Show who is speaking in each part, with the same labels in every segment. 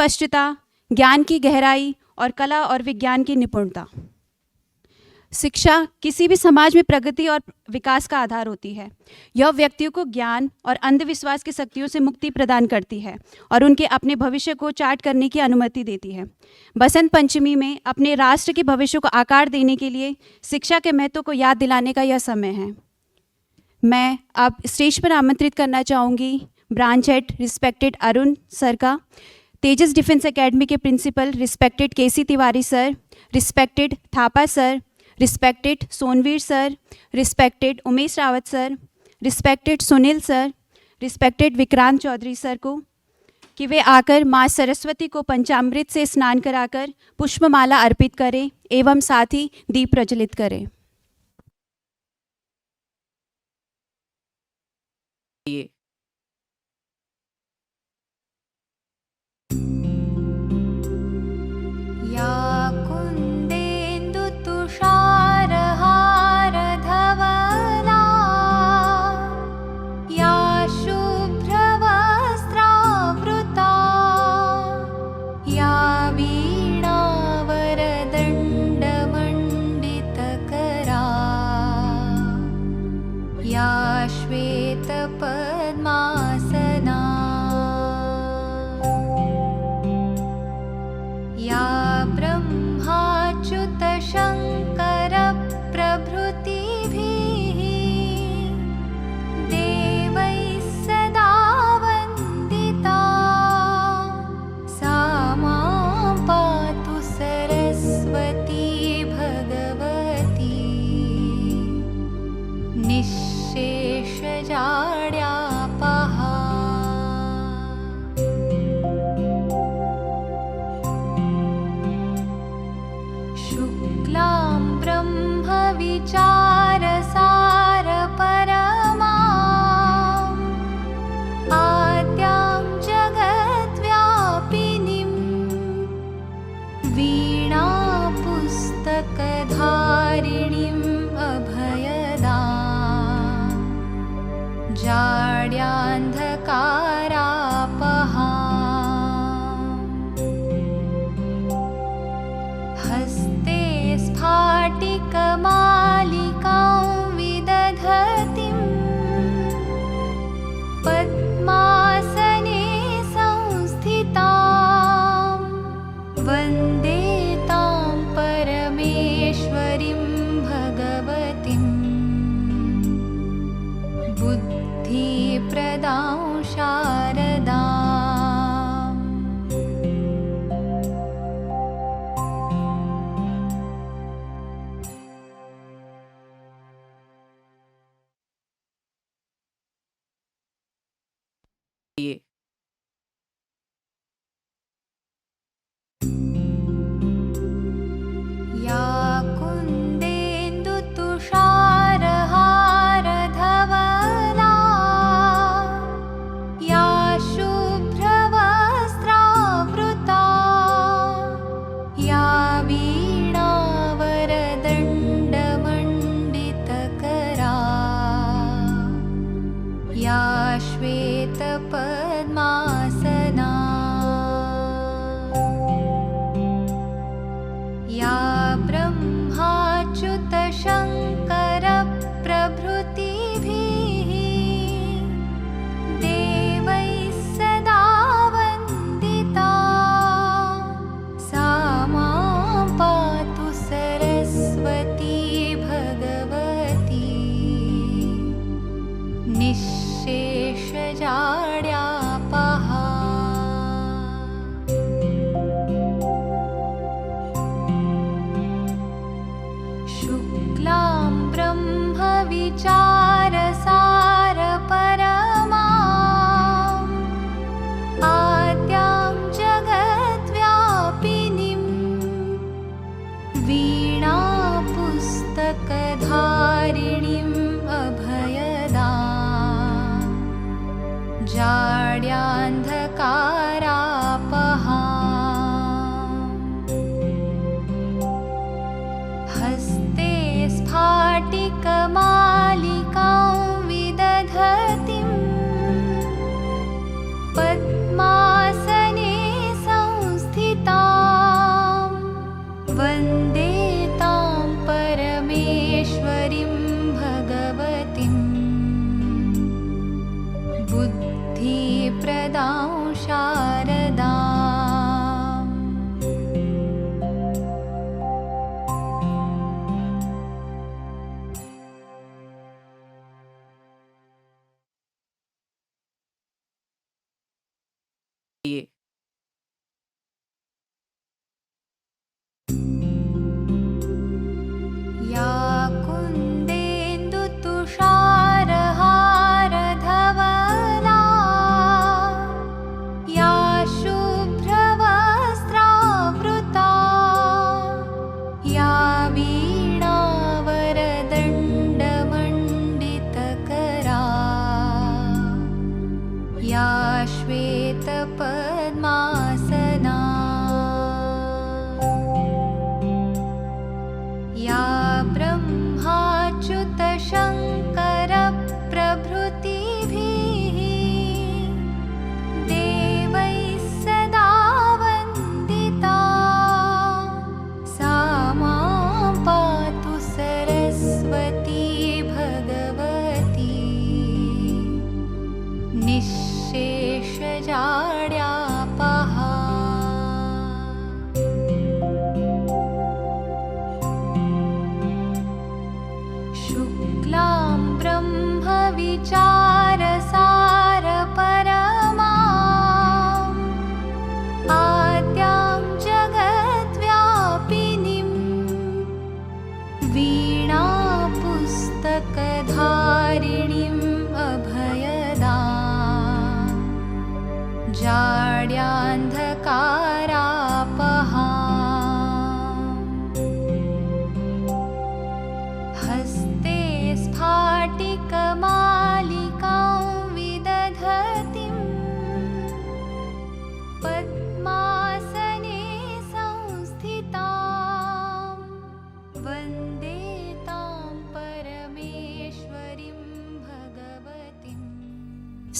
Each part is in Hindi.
Speaker 1: स्पष्टता, ज्ञान की गहराई और कला और विज्ञान की निपुणता। शिक्षा किसी भी समाज में प्रगति और विकास का आधार होती है। यह व्यक्तियों को ज्ञान और अंधविश्वास की शक्तियों से मुक्ति प्रदान करती है और उनके अपने भविष्य को चार्ट करने की अनुमति देती है। बसंत पंचमी में अपने राष्ट्र के भविष्य को आकार देने के लिए शिक्षा के महत्व को याद दिलाने का यह समय है। मैं अब स्टेज पर आमंत्रित करना चाहूँगी branch head respected Arun sir का, तेजस डिफेंस एकेडमी के principal respected KC Tiwari sir, respected Thapa sir, respected Sonveer sir, respected Umesh Rawat sir, respected Sunil sir, respected Vikrant Chaudhary sir को कि वे आकर माँ सरस्वती को पंचामृत से स्नान कराकर पुष्पमाला अर्पित करें एवं साथ ही दीप प्रज्वलित करें।
Speaker 2: या कुन्देन्दु तुषारहार धवला, या शुभ्रवस्त्रावृता, या वीणावरदण्डमण्डितकरा, या श्वेतपद्मरागा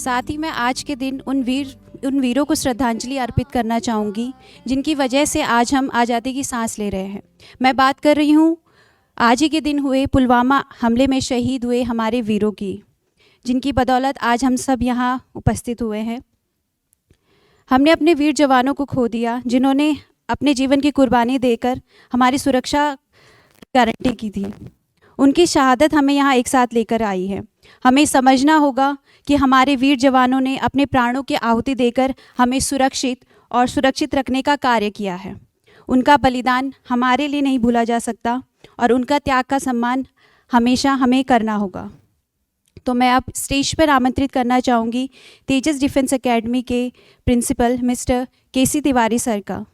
Speaker 1: साथ ही मैं आज के दिन उन वीरों को श्रद्धांजलि अर्पित करना चाहूँगी जिनकी वजह से आज हम आज़ादी की सांस ले रहे हैं। मैं बात कर रही हूँ आज ही के दिन हुए पुलवामा हमले में शहीद हुए हमारे वीरों की, जिनकी बदौलत आज हम सब यहाँ उपस्थित हुए हैं। हमने अपने वीर जवानों को खो दिया जिन्होंने अपने जीवन की कुर्बानी देकर हमारी सुरक्षा गारंटी की थी। उनकी शहादत हमें यहाँ एक साथ लेकर आई है। हमें समझना होगा कि हमारे वीर जवानों ने अपने प्राणों की आहुति देकर हमें सुरक्षित रखने का कार्य किया है। उनका बलिदान हमारे लिए नहीं भूला जा सकता और उनका त्याग का सम्मान हमेशा हमें करना होगा। तो मैं अब स्टेज पर आमंत्रित करना चाहूँगी तेजस डिफेंस एकेडमी के प्रिंसिपल मिस्टर केसी तिवारी सर का।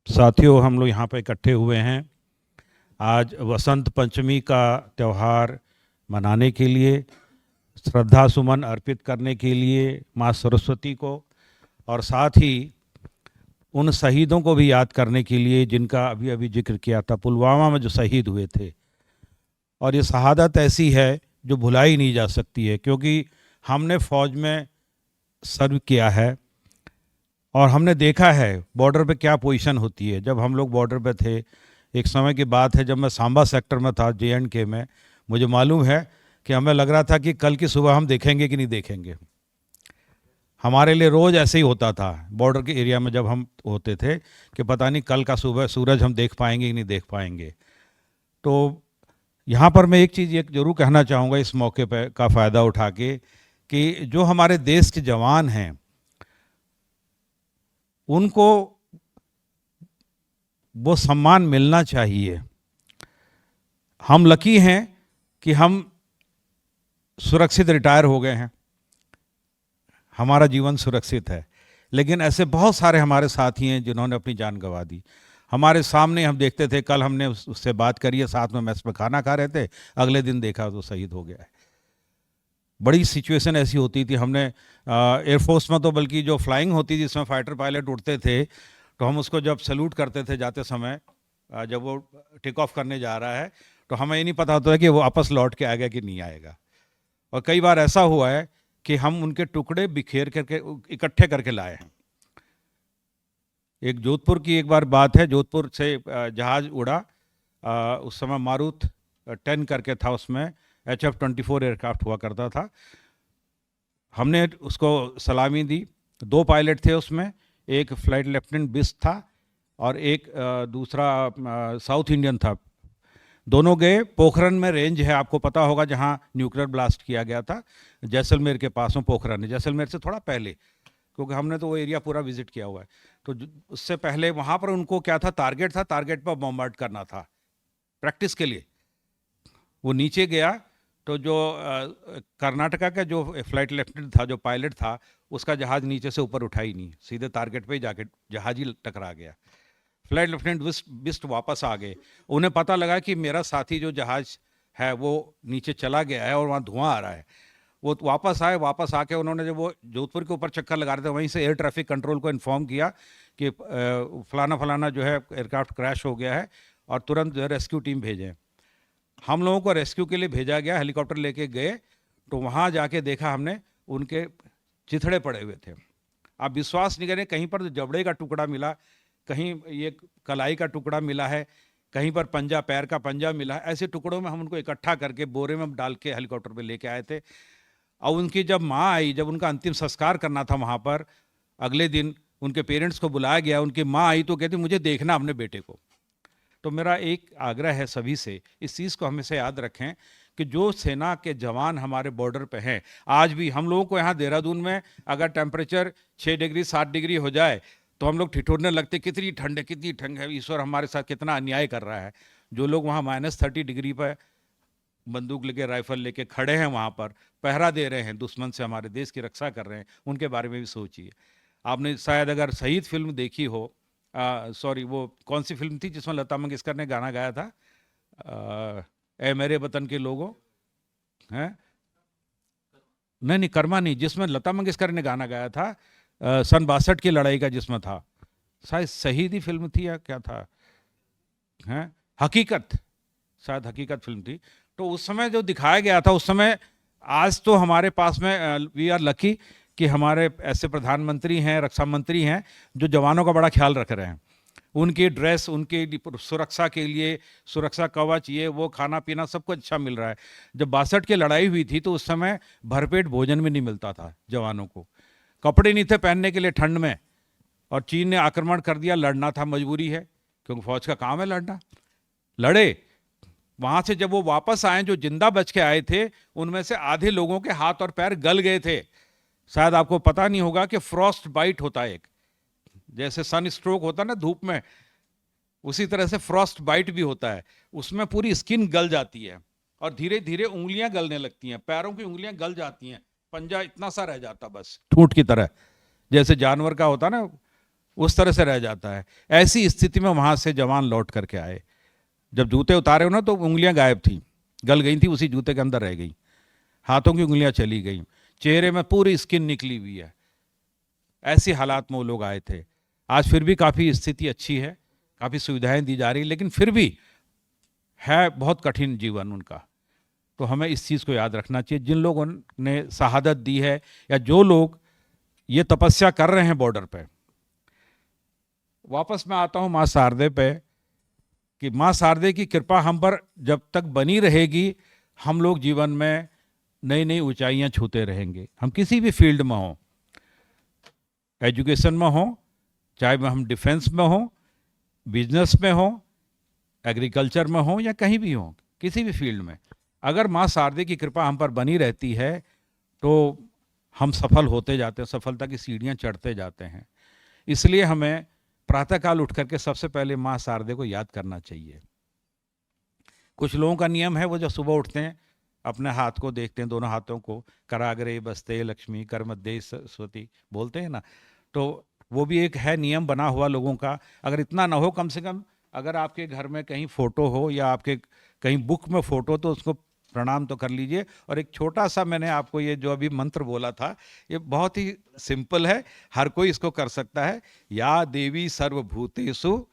Speaker 3: साथियों, हम लोग यहाँ पर इकट्ठे हुए हैं आज वसंत पंचमी का त्यौहार मनाने के लिए, श्रद्धा सुमन अर्पित करने के लिए माँ सरस्वती को, और साथ ही उन शहीदों को भी याद करने के लिए जिनका अभी अभी जिक्र किया था, पुलवामा में जो शहीद हुए थे। और ये शहादत ऐसी है जो भुलाई नहीं जा सकती है, क्योंकि हमने फ़ौज में सर्व किया है और हमने देखा है बॉर्डर पे क्या पोजीशन होती है। जब हम लोग बॉर्डर पे थे, एक समय की बात है जब मैं सांबा सेक्टर में था JNK में, मुझे मालूम है कि हमें लग रहा था कि कल की सुबह हम देखेंगे कि नहीं देखेंगे। हमारे लिए रोज़ ऐसे ही होता था बॉर्डर के एरिया में जब हम होते थे कि पता नहीं कल का सुबह सूरज हम देख पाएंगे कि नहीं देख पाएंगे। तो यहाँ पर मैं एक चीज़ ज़रूर कहना चाहूँगा इस मौके पर का फ़ायदा उठा के, कि जो हमारे देश के जवान हैं उनको वो सम्मान मिलना चाहिए। हम लकी हैं कि हम सुरक्षित रिटायर हो गए हैं, हमारा जीवन सुरक्षित है, लेकिन ऐसे बहुत सारे हमारे साथी हैं जिन्होंने अपनी जान गंवा दी। हमारे सामने हम देखते थे, कल हमने उससे बात करी है, साथ में मेस में खाना खा रहे थे, अगले दिन देखा तो शहीद हो गया है। बड़ी सिचुएशन ऐसी होती थी। हमने एयरफोर्स में तो बल्कि जो फ्लाइंग होती थी जिसमें फाइटर पायलट उड़ते थे, तो हम उसको जब सैल्यूट करते थे जाते समय, जब वो टेक ऑफ करने जा रहा है, तो हमें ये नहीं पता होता है कि वो वापस लौट के आएगा कि नहीं आएगा। और कई बार ऐसा हुआ है कि हम उनके टुकड़े बिखेर करके इकट्ठे करके लाए हैं। एक जोधपुर की एक बार बात है, जोधपुर से जहाज़ उड़ा, उस समय मारुत 10 करके था, उसमें HF-24 एयरक्राफ्ट हुआ करता था। हमने उसको सलामी दी। 2 पायलट थे उसमें, एक फ्लाइट लेफ्टिनेंट बिस्ट था और एक दूसरा साउथ इंडियन था। दोनों गए। पोखरन में रेंज है, आपको पता होगा, जहाँ न्यूक्लियर ब्लास्ट किया गया था, जैसलमेर के पास में पोखरन है, जैसलमेर से थोड़ा पहले, क्योंकि हमने तो वो एरिया पूरा विजिट किया हुआ है। तो उससे पहले वहाँ पर उनको क्या था, टारगेट था, टारगेट पर बॉम्बार्ड करना था प्रैक्टिस के लिए। वो नीचे गया तो जो कर्नाटका का जो फ्लाइट लेफ्टिनेंट था, जो पायलट था, उसका जहाज़ नीचे से ऊपर उठा ही नहीं, सीधे टारगेट पे ही जाके जहाज़ ही टकरा गया। फ्लाइट लेफ्टिनेंट बिस्ट वापस आ गए। उन्हें पता लगा कि मेरा साथी जो जहाज़ है वो नीचे चला गया है और वहाँ धुआं आ रहा है। वो वापस आए, वापस आके उन्होंने जब वो जोधपुर के ऊपर चक्कर लगा रहे थे, वहीं से एयर ट्रैफिक कंट्रोल को इन्फॉर्म किया कि फलाना फलाना जो है एयरक्राफ्ट क्रैश हो गया है और तुरंत जो है रेस्क्यू टीम भेजें। हम लोगों को रेस्क्यू के लिए भेजा गया, हेलीकॉप्टर लेके गए, तो वहाँ जाके देखा हमने उनके चिथड़े पड़े हुए थे। आप विश्वास नहीं करें, कहीं पर जबड़े का टुकड़ा मिला, कहीं ये कलाई का टुकड़ा मिला है, कहीं पर पंजा, पैर का पंजा मिला है। ऐसे टुकड़ों में हम उनको इकट्ठा करके बोरे में डाल के हेलीकॉप्टर पे लेके आए थे। और उनकी जब माँ आई, जब उनका अंतिम संस्कार करना था वहाँ पर, अगले दिन उनके पेरेंट्स को बुलाया गया। उनकी माँ आई तो कहती मुझे देखना अपने बेटे को। तो मेरा एक आग्रह है सभी से, इस चीज़ को हमेशा याद रखें कि जो सेना के जवान हमारे बॉर्डर पे हैं, आज भी हम लोगों को यहाँ देहरादून में अगर टेम्परेचर 6 डिग्री 7 डिग्री हो जाए तो हम लोग ठिठुरने लगते, कितनी ठंड है, कितनी ठंड है, ईश्वर हमारे साथ कितना अन्याय कर रहा है। जो लोग वहाँ -30 डिग्री पर बंदूक लेके, राइफल लेके खड़े हैं, वहाँ पर पहरा दे रहे हैं, दुश्मन से हमारे देश की रक्षा कर रहे हैं, उनके बारे में भी सोचिए। आपने शायद अगर शहीद फिल्म देखी हो, सॉरी वो कौन सी फिल्म थी जिसमें लता मंगेशकर ने गाना गाया था, ए मेरे वतन के लोगों, हैं? नहीं, कर्मा नहीं, जिसमें लता मंगेशकर ने गाना गाया था, सन 62 की लड़ाई का जिसमें था, शायद शहीदी फिल्म थी या क्या था, हैं, हकीकत, शायद हकीकत फिल्म थी। तो उस समय जो दिखाया गया था उस समय, आज तो हमारे पास में वी आर लकी कि हमारे ऐसे प्रधानमंत्री हैं, रक्षा मंत्री हैं जो जवानों का बड़ा ख्याल रख रहे हैं। उनकी ड्रेस, उनके सुरक्षा के लिए सुरक्षा कवच, ये वो, खाना पीना सब कुछ अच्छा मिल रहा है। जब 62 की लड़ाई हुई थी तो उस समय भरपेट भोजन भी नहीं मिलता था जवानों को, कपड़े नहीं थे पहनने के लिए ठंड में, और चीन ने आक्रमण कर दिया। लड़ना था, मजबूरी है, क्योंकि फौज का काम है लड़ना। लड़े, वहां से जब वो वापस आए, जो जिंदा बच के आए थे उनमें से आधे लोगों के हाथ और पैर गल गए थे। शायद आपको पता नहीं होगा कि फ्रॉस्ट बाइट होता है एक, जैसे सन स्ट्रोक होता है ना धूप में, उसी तरह से फ्रॉस्ट बाइट भी होता है। उसमें पूरी स्किन गल जाती है और धीरे धीरे उंगलियां गलने लगती हैं, पैरों की उंगलियां गल जाती हैं, पंजा इतना सा रह जाता बस, ठूंठ की तरह, जैसे जानवर का होता ना उस तरह से रह जाता है। ऐसी स्थिति में वहां से जवान लौट करके आए। जब जूते उतारे हो ना तो उंगलियां गायब थी, गल गई थी, उसी जूते के अंदर रह गई, हाथों की उंगलियां चली गई, चेहरे में पूरी स्किन निकली हुई है। ऐसी हालात में वो लोग आए थे। आज फिर भी काफ़ी स्थिति अच्छी है, काफ़ी सुविधाएं दी जा रही, लेकिन फिर भी है बहुत कठिन जीवन उनका। तो हमें इस चीज़ को याद रखना चाहिए। जिन लोगों ने शहादत दी है या जो लोग ये तपस्या कर रहे हैं बॉर्डर पे, वापस मैं आता हूँ माँ शारदे पे, कि माँ शारदे की कृपा हम पर जब तक बनी रहेगी, हम लोग जीवन में नई नई ऊंचाइयां छूते रहेंगे। हम किसी भी फील्ड में हों, एजुकेशन में हों, चाहे हम डिफेंस में हों, बिजनेस में हों, एग्रीकल्चर में हों, या कहीं भी हों, किसी भी फील्ड में, अगर माँ शारदे की कृपा हम पर बनी रहती है तो हम सफल होते जाते हैं, सफलता की सीढ़ियां चढ़ते जाते हैं। इसलिए हमें प्रातःकाल उठ करके सबसे पहले माँ शारदे को याद करना चाहिए। कुछ लोगों का नियम है, वो जो सुबह उठते हैं अपने हाथ को देखते हैं, दोनों हाथों को, कराग्रे बस्ते लक्ष्मी कर मध्य सरस्वती बोलते हैं ना, तो वो भी एक है नियम बना हुआ लोगों का। अगर इतना ना हो, कम से कम अगर आपके घर में कहीं फ़ोटो हो या आपके कहीं बुक में फ़ोटो, तो उसको प्रणाम तो कर लीजिए। और एक छोटा सा मैंने आपको ये जो अभी मंत्र बोला था, ये बहुत ही सिंपल है, हर कोई इसको कर सकता है। या देवी सर्वभूतेषु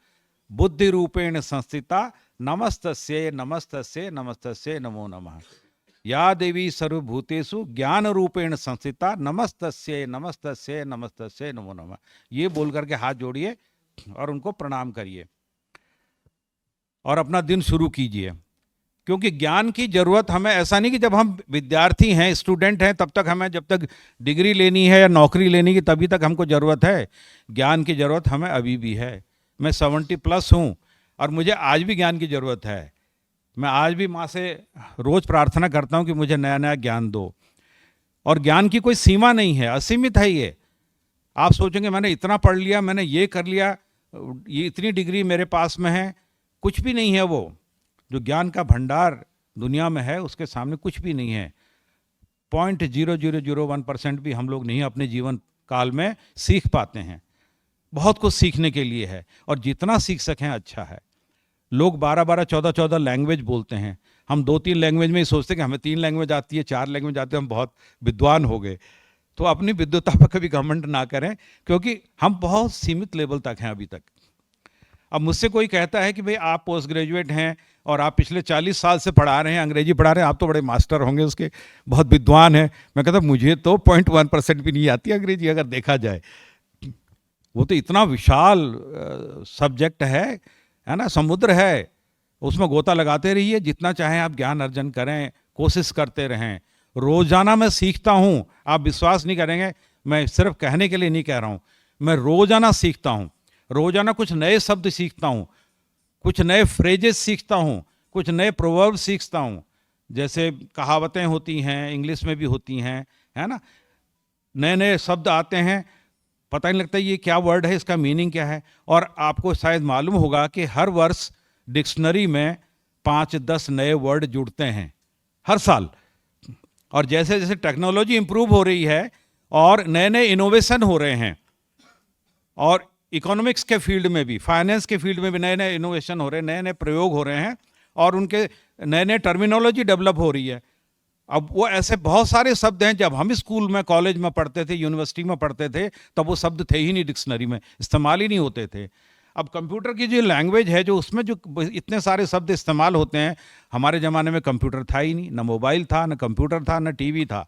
Speaker 3: बुद्धि रूपेण संस्थिता नमस्तस्ये नमस्तस्ये नमस्तस्ये नमो नमः। या देवी सर्वभूतेषु ज्ञान रूपेण संस्थिता नमस्तस्ये नमस्तस्ये नमस्तस्ये नमो नमः। ये बोल करके हाथ जोड़िए और उनको प्रणाम करिए और अपना दिन शुरू कीजिए। क्योंकि ज्ञान की जरूरत हमें, ऐसा नहीं कि जब हम विद्यार्थी हैं, स्टूडेंट हैं, तब तक हमें, जब तक डिग्री लेनी है या नौकरी लेनी की तभी तक हमको ज़रूरत है। ज्ञान की ज़रूरत हमें अभी भी है। मैं 70+ हूँ और मुझे आज भी ज्ञान की ज़रूरत है। मैं आज भी माँ से रोज़ प्रार्थना करता हूँ कि मुझे नया नया ज्ञान दो। और ज्ञान की कोई सीमा नहीं है, असीमित है ये। आप सोचेंगे मैंने इतना पढ़ लिया, मैंने ये कर लिया, ये इतनी डिग्री मेरे पास में है, कुछ भी नहीं है। वो जो ज्ञान का भंडार दुनिया में है उसके सामने कुछ भी नहीं है। 0.0001% भी हम लोग नहीं अपने जीवन काल में सीख पाते हैं। बहुत कुछ सीखने के लिए है और जितना सीख सकें अच्छा है। लोग 12-12, 14-14 लैंग्वेज बोलते हैं। हम 2-3 लैंग्वेज में ही सोचते हैं कि हमें 3 लैंग्वेज आती है, 4 लैंग्वेज आती है, हम बहुत विद्वान हो गए। तो अपनी विद्वता पर कभी घमंड ना करें, क्योंकि हम बहुत सीमित लेवल तक हैं अभी तक। अब मुझसे कोई कहता है कि भाई आप पोस्ट ग्रेजुएट हैं और आप पिछले 40 साल से पढ़ा रहे हैं, अंग्रेजी पढ़ा रहे हैं, आप तो बड़े मास्टर होंगे उसके, बहुत विद्वान हैं। मैं कहता मुझे तो 0.1% भी नहीं आती अंग्रेजी, अगर देखा जाए। वो तो इतना विशाल सब्जेक्ट है ना, समुद्र है, उसमें गोता लगाते रहिए, जितना चाहें आप ज्ञान अर्जन करें, कोशिश करते रहें। रोजाना मैं सीखता हूँ, आप विश्वास नहीं करेंगे, मैं सिर्फ कहने के लिए नहीं कह रहा हूँ, मैं रोजाना सीखता हूँ। रोजाना कुछ नए शब्द सीखता हूँ, कुछ नए फ्रेजेस सीखता हूँ, कुछ नए प्रोवर्ब सीखता हूँ। जैसे कहावतें होती हैं, इंग्लिश में भी होती हैं, है ना, नए नए शब्द आते हैं, पता नहीं लगता ये क्या वर्ड है, इसका मीनिंग क्या है। और आपको शायद मालूम होगा कि हर वर्ष डिक्शनरी में 5-10 नए वर्ड जुड़ते हैं हर साल। और जैसे जैसे टेक्नोलॉजी इंप्रूव हो रही है और नए नए इनोवेशन हो रहे हैं, और इकोनॉमिक्स के फील्ड में भी, फाइनेंस के फील्ड में भी नए नए इनोवेशन हो रहे हैं, नए नए प्रयोग हो रहे हैं, और उनके नए नए टर्मिनोलॉजी डेवलप हो रही है। अब वो ऐसे बहुत सारे शब्द हैं, जब हम स्कूल में कॉलेज में पढ़ते थे, यूनिवर्सिटी में पढ़ते थे, तब वो शब्द थे ही नहीं, डिक्शनरी में इस्तेमाल ही नहीं होते थे। अब कंप्यूटर की जो लैंग्वेज है, जो उसमें जो इतने सारे शब्द इस्तेमाल होते हैं, हमारे ज़माने में कंप्यूटर था ही नहीं, ना मोबाइल था, ना कंप्यूटर था, ना टीवी था,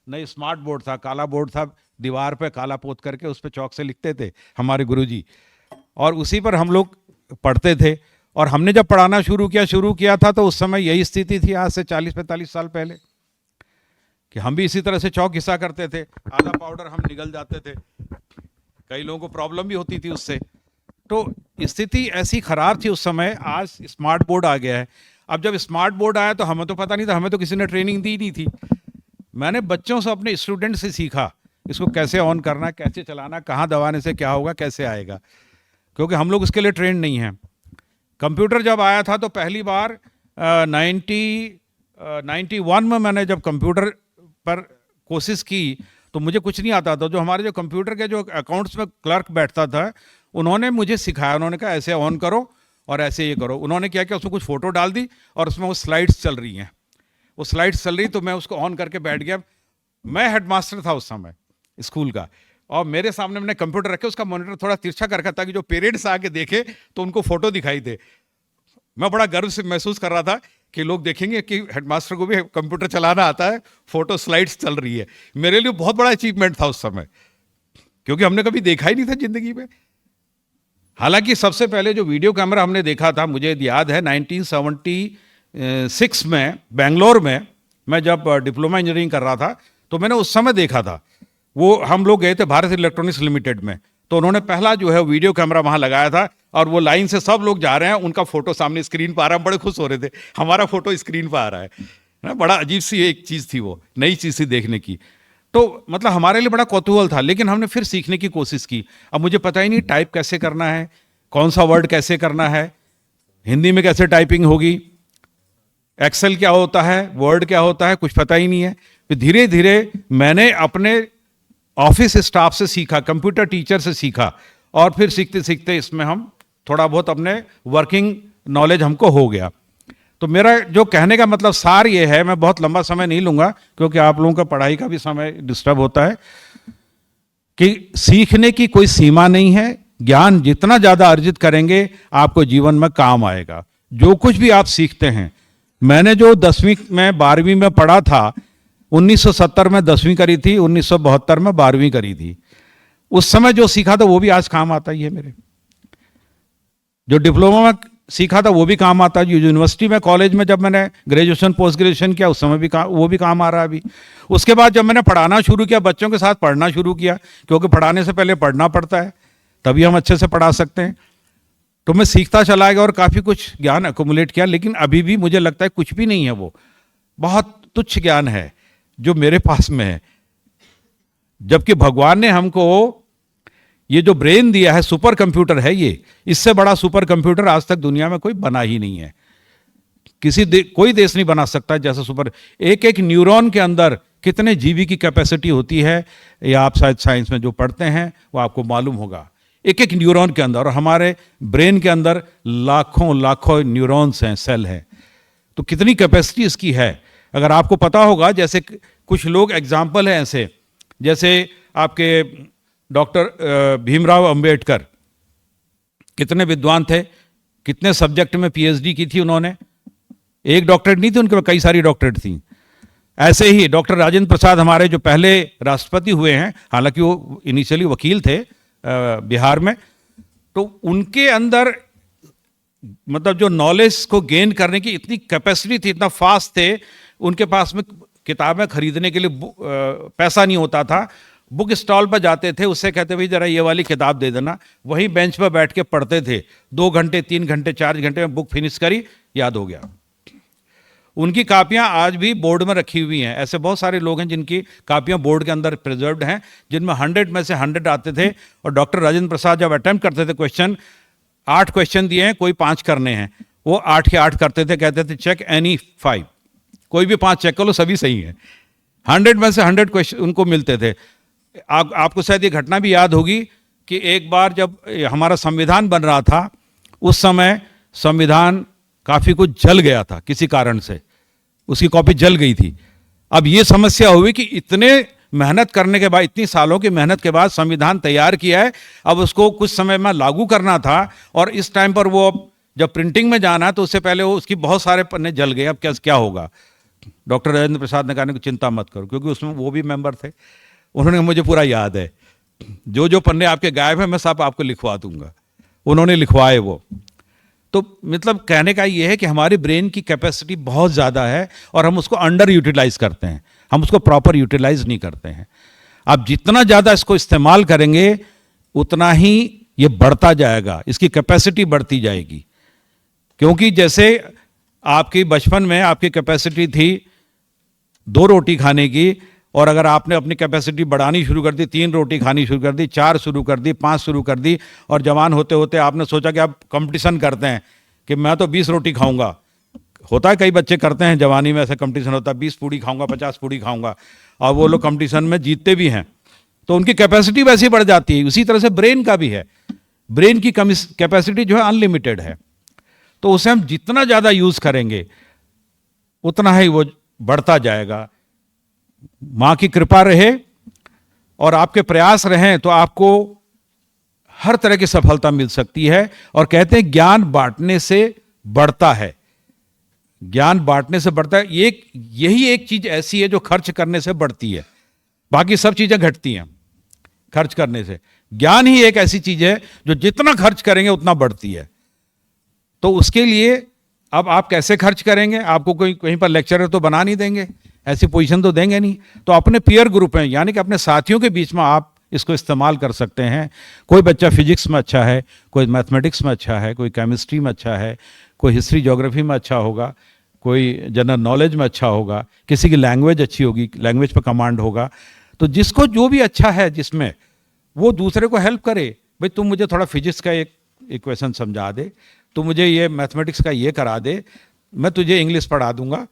Speaker 3: ना स्मार्ट बोर्ड था। काला बोर्ड था, दीवार पे काला पोत करके उस पर चौक से लिखते थे हमारे गुरुजी, और उसी पर हम लोग पढ़ते थे। और हमने जब पढ़ाना शुरू किया था तो उस समय यही स्थिति थी, आज से 40-45 साल पहले, कि हम भी इसी तरह से चौक घिसा करते थे, आधा पाउडर हम निगल जाते थे, कई लोगों को प्रॉब्लम भी होती थी उससे। तो स्थिति ऐसी खराब थी उस समय। आज स्मार्ट बोर्ड आ गया है। अब जब स्मार्ट बोर्ड आया तो हमें तो पता नहीं था, हमें तो किसी ने ट्रेनिंग दी नहीं थी। मैंने बच्चों से, अपने स्टूडेंट से सीखा इसको कैसे ऑन करना, कैसे चलाना, कहाँ दबाने से क्या होगा, कैसे आएगा, क्योंकि हम लोग उसके लिए ट्रेंड नहीं हैं। कंप्यूटर जब आया था तो पहली बार 91 में मैंने जब कंप्यूटर पर कोशिश की तो मुझे कुछ नहीं आता था। जो हमारे जो कंप्यूटर के जो अकाउंट्स में क्लर्क बैठता था, उन्होंने मुझे सिखाया। उन्होंने कहा ऐसे ऑन करो और ऐसे ये करो। उन्होंने क्या किया, उसमें कुछ फ़ोटो डाल दी और उसमें वो स्लाइड्स चल रही हैं, वो स्लाइड्स चल रही, तो मैं उसको ऑन करके बैठ गया। मैं हेडमास्टर था उस समय स्कूल का, और मेरे सामने मैंने कंप्यूटर रखे, उसका मॉनिटर थोड़ा तिरछा कर रखा ताकि जो पेरेंट्स आके देखे तो उनको फ़ोटो दिखाई दे। मैं बड़ा गर्व से महसूस कर रहा था कि लोग देखेंगे कि हेडमास्टर को भी कंप्यूटर चलाना आता है, फोटो स्लाइड्स चल रही है। मेरे लिए बहुत बड़ा अचीवमेंट था उस समय, क्योंकि हमने कभी देखा ही नहीं था जिंदगी में। हालांकि सबसे पहले जो वीडियो कैमरा हमने देखा था, मुझे याद है 1976 में बेंगलोर में मैं जब डिप्लोमा इंजीनियरिंग कर रहा था, तो मैंने उस समय देखा था। वो हम लोग गए थे भारत इलेक्ट्रॉनिक्स लिमिटेड में, तो उन्होंने पहला जो है वीडियो कैमरा वहाँ लगाया था, और वो लाइन से सब लोग जा रहे हैं, उनका फोटो सामने स्क्रीन पर आ रहा है, बड़े खुश हो रहे थे, हमारा फोटो स्क्रीन पर आ रहा है ना। बड़ा अजीब सी एक चीज़ थी, वो नई चीज़ थी देखने की। तो मतलब हमारे लिए बड़ा कौतूहल था, लेकिन हमने फिर सीखने की कोशिश की। अब मुझे पता ही नहीं टाइप कैसे करना है, कौन सा वर्ड कैसे करना है, हिंदी में कैसे टाइपिंग होगी, एक्सेल क्या होता है, वर्ड क्या होता है, कुछ पता ही नहीं है। फिर धीरे धीरे मैंने अपने ऑफिस स्टाफ से सीखा, कंप्यूटर टीचर से सीखा, और फिर सीखते सीखते इसमें हम थोड़ा बहुत अपने वर्किंग नॉलेज हमको हो गया। तो मेरा जो कहने का मतलब सार ये है, मैं बहुत लंबा समय नहीं लूँगा क्योंकि आप लोगों का पढ़ाई का भी समय डिस्टर्ब होता है, कि सीखने की कोई सीमा नहीं है। ज्ञान जितना ज़्यादा अर्जित करेंगे आपको जीवन में काम आएगा। जो कुछ भी आप सीखते हैं, मैंने जो 10वीं में 12वीं में पढ़ा था, 1970 में 10वीं करी थी, 1972 में 12वीं करी थी। उस समय जो सीखा था वो भी आज काम आता ही है मेरे। जो डिप्लोमा में सीखा था वो भी काम आता है। जो यूनिवर्सिटी में, कॉलेज में जब मैंने ग्रेजुएशन पोस्ट ग्रेजुएशन किया, उस समय भी वो भी काम आ रहा है अभी। उसके बाद जब मैंने पढ़ाना शुरू किया, बच्चों के साथ पढ़ना शुरू किया, क्योंकि पढ़ाने से पहले पढ़ना पड़ता है, तभी हम अच्छे से पढ़ा सकते हैं। तो मैं सीखता चला गया और काफ़ी कुछ ज्ञान अकोमुलेट किया, लेकिन अभी भी मुझे लगता है कुछ भी नहीं है, वो बहुत तुच्छ ज्ञान है जो मेरे पास में है। जबकि भगवान ने हमको ये जो ब्रेन दिया है, सुपर कंप्यूटर है ये, इससे बड़ा सुपर कंप्यूटर आज तक दुनिया में कोई बना ही नहीं है। कोई देश नहीं बना सकता जैसा सुपर। एक एक न्यूरॉन के अंदर कितने जीबी की कैपेसिटी होती है, ये आप शायद साइंस में जो पढ़ते हैं वो आपको मालूम होगा। एक एक न्यूरॉन के अंदर, और हमारे ब्रेन के अंदर लाखों लाखों न्यूरॉन्स हैं, सेल हैं। तो कितनी कैपेसिटी इसकी है अगर आपको पता होगा। जैसे कुछ लोग एग्जाम्पल हैं ऐसे, जैसे आपके डॉक्टर भीमराव अंबेडकर, कितने विद्वान थे, कितने सब्जेक्ट में पीएचडी की थी उन्होंने। एक डॉक्टरेट नहीं थी उनके, कई सारी डॉक्टरेट थी। ऐसे ही डॉक्टर राजेंद्र प्रसाद हमारे जो पहले राष्ट्रपति हुए हैं, हालांकि वो इनिशियली वकील थे बिहार में, तो उनके अंदर मतलब जो नॉलेज को गेन करने की इतनी कैपेसिटी थी, इतना फास्ट थे। उनके पास में किताबें खरीदने के लिए पैसा नहीं होता था, बुक स्टॉल पर जाते थे, उससे कहते भाई जरा ये वाली किताब दे देना, वहीं बेंच पर बैठ के पढ़ते थे। 2 घंटे 3 घंटे 4 घंटे में बुक फिनिश करी, याद हो गया। उनकी कापियां आज भी बोर्ड में रखी हुई हैं। ऐसे बहुत सारे लोग हैं जिनकी कापियां बोर्ड के अंदर प्रिजर्व्ड हैं, जिनमें 100 में से 100 आते थे। और डॉक्टर राजेंद्र प्रसाद जब अटेम्प्ट करते थे क्वेश्चन, 8 क्वेश्चन दिए हैं, कोई 5 करने हैं, वो 8 के 8 करते थे। कहते थे चेक एनी 5, कोई भी 5 चेक कर लो, सभी सही है। 100 में से 100 क्वेश्चन उनको मिलते थे। आपको शायद ये घटना भी याद होगी कि एक बार जब हमारा संविधान बन रहा था, उस समय संविधान काफ़ी कुछ जल गया था किसी कारण से, उसकी कॉपी जल गई थी। अब ये समस्या हुई कि इतने मेहनत करने के बाद, इतनी सालों की मेहनत के बाद संविधान तैयार किया है, अब उसको कुछ समय में लागू करना था, और इस टाइम पर वो जब प्रिंटिंग में जाना तो उससे पहले वो उसकी बहुत सारे पन्ने जल गए। अब क्या होगा? डॉक्टर राजेंद्र प्रसाद ने कहा कि चिंता मत करो, क्योंकि उसमें वो भी मेंबर थे। उन्होंने, मुझे पूरा याद है, जो पन्ने आपके गायब हैं मैं सब आपको लिखवा दूंगा। उन्होंने लिखवाए वो। तो मतलब कहने का ये है कि हमारी ब्रेन की कैपेसिटी बहुत ज़्यादा है और हम उसको अंडर यूटिलाइज करते हैं, हम उसको प्रॉपर यूटिलाइज नहीं करते हैं। आप जितना ज़्यादा इसको इस्तेमाल करेंगे उतना ही ये बढ़ता जाएगा, इसकी कैपेसिटी बढ़ती जाएगी। क्योंकि जैसे आपकी बचपन में आपकी कैपेसिटी थी 2 रोटी खाने की, और अगर आपने अपनी कैपेसिटी बढ़ानी शुरू कर दी, 3 रोटी खानी शुरू कर दी, 4 शुरू कर दी, 5 शुरू कर दी, और जवान होते होते आपने सोचा कि आप कंपटीशन करते हैं कि मैं तो 20 रोटी खाऊंगा। होता है, कई बच्चे करते हैं जवानी में, ऐसा कंपटीशन होता है, 20 पूड़ी खाऊंगा, 50 पूड़ी खाऊंगा, और वो लोग कंपटीशन में जीतते भी हैं। तो उनकी कैपेसिटी वैसी बढ़ जाती है। उसी तरह से ब्रेन का भी है, ब्रेन की कैपेसिटी जो है अनलिमिटेड है। तो उसे हम जितना ज़्यादा यूज़ करेंगे उतना ही वो बढ़ता जाएगा। माँ की कृपा रहे और आपके प्रयास रहें तो आपको हर तरह की सफलता मिल सकती है। और कहते हैं ज्ञान बांटने से बढ़ता है, ज्ञान बांटने से बढ़ता है। यही एक चीज ऐसी है जो खर्च करने से बढ़ती है, बाकी सब चीजें घटती हैं खर्च करने से। ज्ञान ही एक ऐसी चीज है जो जितना खर्च करेंगे उतना बढ़ती है। तो उसके लिए अब आप कैसे खर्च करेंगे? आपको कोई कहीं पर लेक्चरर तो बना नहीं देंगे, ऐसी पोजीशन तो देंगे नहीं। तो अपने पीयर ग्रुप हैं, यानी कि अपने साथियों के बीच में आप इसको इस्तेमाल कर सकते हैं। कोई बच्चा फिजिक्स में अच्छा है, कोई मैथमेटिक्स में अच्छा है, कोई केमिस्ट्री में अच्छा है, कोई हिस्ट्री ज्योग्राफी में अच्छा होगा, कोई जनरल नॉलेज में अच्छा होगा, किसी की लैंग्वेज अच्छी होगी, लैंग्वेज पर कमांड होगा। तो जिसको जो भी अच्छा है जिसमें, वो दूसरे को हेल्प करे। भाई तुम मुझे थोड़ा फिजिक्स का एक इक्वेशन समझा दे, तू मुझे ये मैथमेटिक्स का ये करा दे, मैं तुझे इंग्लिश पढ़ा दूंगा,